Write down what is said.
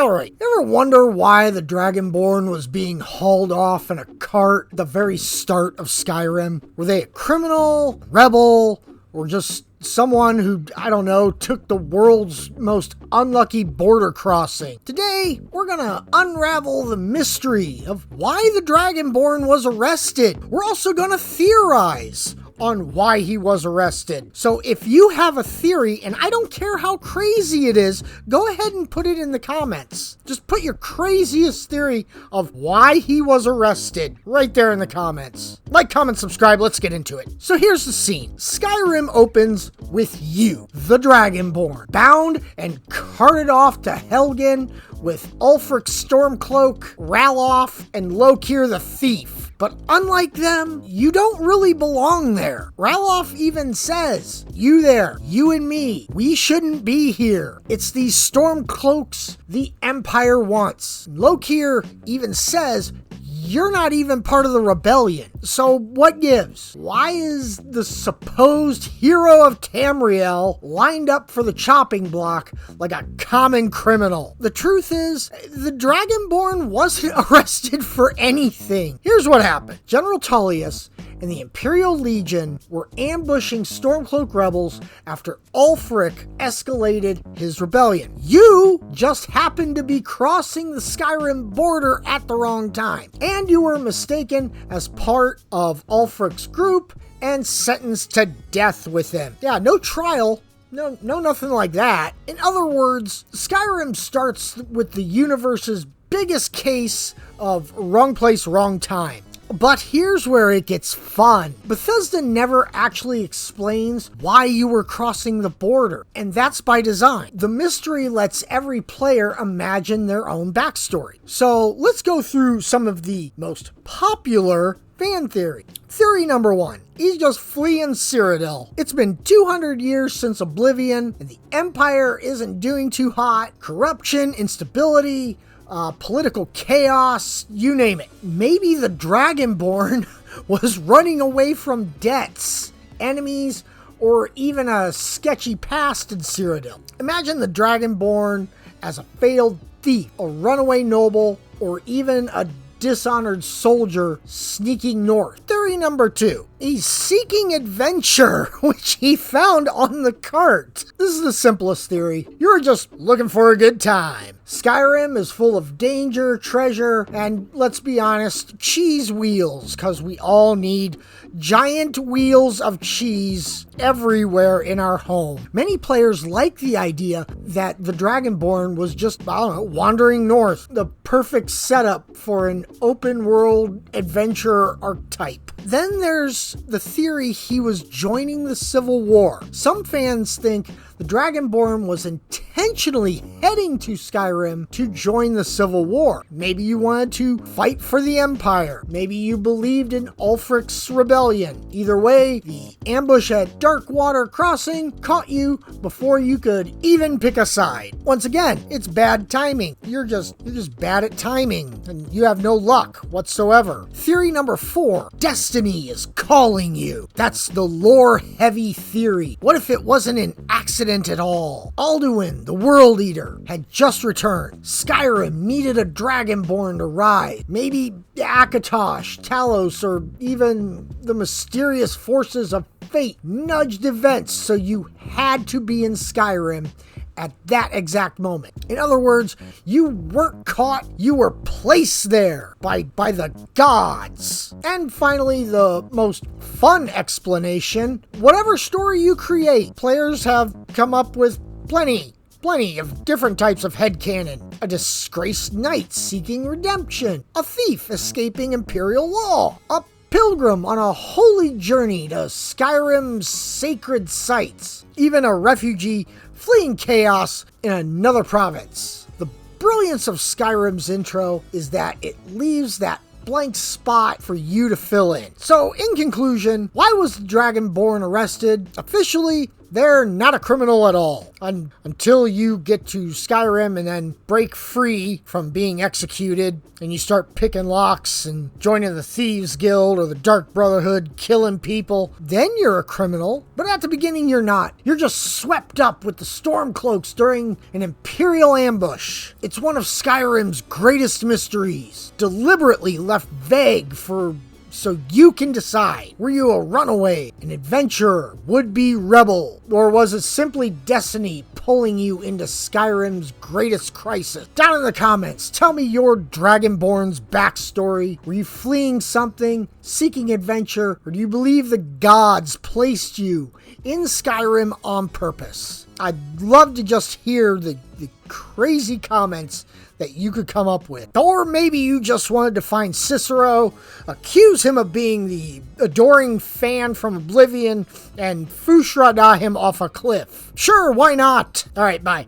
Alright, ever wonder why the Dragonborn was being hauled off in a cart at the very start of Skyrim? Were they a criminal, rebel, or just someone who, I don't know, took the world's most unlucky border crossing? Today, we're gonna unravel the mystery of why the Dragonborn was arrested. We're also gonna theorize on why he was arrested. So if you have a theory, and I don't care how crazy it is, go ahead and put it in the comments. Just put your craziest theory of why he was arrested right there in the comments. Like, comment, subscribe, let's get into it. So here's the scene. Skyrim opens with you, the Dragonborn, bound and carted off to Helgen with Ulfric Stormcloak, Ralof, and Lokir the Thief. But unlike them, you don't really belong there. Ralof even says, you there, you and me, we shouldn't be here. It's these Stormcloaks the Empire wants. Lokir even says, you're not even part of the rebellion. So what gives? Why is the supposed hero of Tamriel lined up for the chopping block like a common criminal? The truth is, the Dragonborn wasn't arrested for anything. Here's what happened. General Tullius and the Imperial Legion were ambushing Stormcloak rebels after Ulfric escalated his rebellion. You just happened to be crossing the Skyrim border at the wrong time, and you were mistaken as part of Ulfric's group and sentenced to death with him. Yeah, no trial. No, nothing like that. In other words, Skyrim starts with the universe's biggest case of wrong place, wrong time. But here's where it gets fun. Bethesda never actually explains why you were crossing the border, and that's by design. The mystery lets every player imagine their own backstory. So let's go through some of the most popular fan theory. Theory number 1. He's just fleeing Cyrodiil. It's been 200 years since Oblivion, and the Empire isn't doing too hot. Corruption, instability, political chaos, you name it. Maybe the Dragonborn was running away from debts, enemies, or even a sketchy past in Cyrodiil. Imagine the Dragonborn as a failed thief, a runaway noble, or even a dishonored soldier sneaking north. Theory number 2. He's seeking adventure, which he found on the cart. This is the simplest theory. You're just looking for a good time. Skyrim is full of danger, treasure, and let's be honest, cheese wheels, because we all need giant wheels of cheese everywhere in our home. Many players like the idea that the Dragonborn was just, I don't know, wandering north, the perfect setup for an open world adventure archetype. Then there's the theory he was joining the Civil War. Some fans think the Dragonborn was intentionally heading to Skyrim to join the Civil War. Maybe you wanted to fight for the Empire. Maybe you believed in Ulfric's rebellion. Either way, the ambush at Darkwater Crossing caught you before you could even pick a side. Once again, it's bad timing. You're just bad at timing, and you have no luck whatsoever. Theory number 4. Destiny is calling you. That's the lore-heavy theory. What if it wasn't an accident at all? Alduin, the World Eater, had just returned. Skyrim needed a Dragonborn to ride. Maybe Akatosh, Talos, or even the mysterious forces of fate nudged events so you had to be in Skyrim at that exact moment. In other words, you weren't caught, you were placed there by the gods. And finally, the most fun explanation, whatever story you create, players have come up with plenty of different types of headcanon. A disgraced knight seeking redemption, a thief escaping imperial law, a pilgrim on a holy journey to Skyrim's sacred sites, even a refugee fleeing chaos in another province. The brilliance of Skyrim's intro is that it leaves that blank spot for you to fill in. So in conclusion, why was the Dragonborn arrested? Officially, they're not a criminal at all until you get to Skyrim and then break free from being executed and you start picking locks and joining the Thieves Guild or the Dark Brotherhood, killing people. Then you're a criminal, but at the beginning you're not. You're just swept up with the Stormcloaks during an Imperial ambush. It's one of Skyrim's greatest mysteries, deliberately left vague so you can decide. Were you a runaway, an adventurer, would-be rebel, or was it simply destiny pulling you into Skyrim's greatest crisis? Down in the comments, tell me your Dragonborn's backstory. Were you fleeing something, seeking adventure, or do you believe the gods placed you in Skyrim on purpose? I'd love to just hear the crazy comments that you could come up with. Or maybe you just wanted to find Cicero, accuse him of being the adoring fan from Oblivion, and Fushrada him off a cliff. Sure, why not? Alright, bye.